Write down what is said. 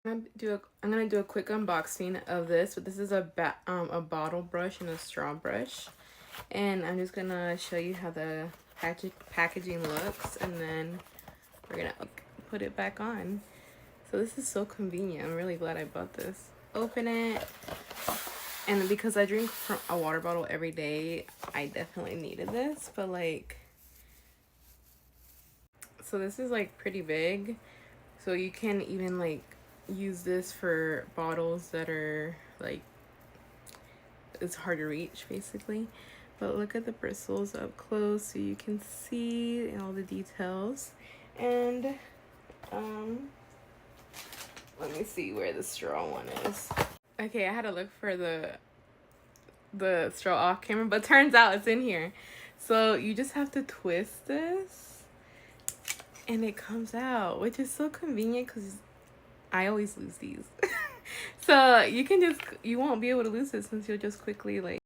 I'm gonna do a quick unboxing of this. But this is a bottle brush and a straw brush, and I'm just gonna show you how the packaging looks, and then we're gonna put it back on. So this is so convenient. I'm really glad I bought this. Open it, and because I drink from a water bottle every day, I definitely needed this. But like, so this is like pretty big, so you can even like use this for bottles that are like, it's hard to reach basically. But look at the bristles up close so you can see all the details. And let me see where the straw one is. Okay, I had to look for the straw off camera, but turns out it's in here. So you just have to twist this and it comes out, which is so convenient because I always lose these. So you won't be able to lose it since you'll just quickly like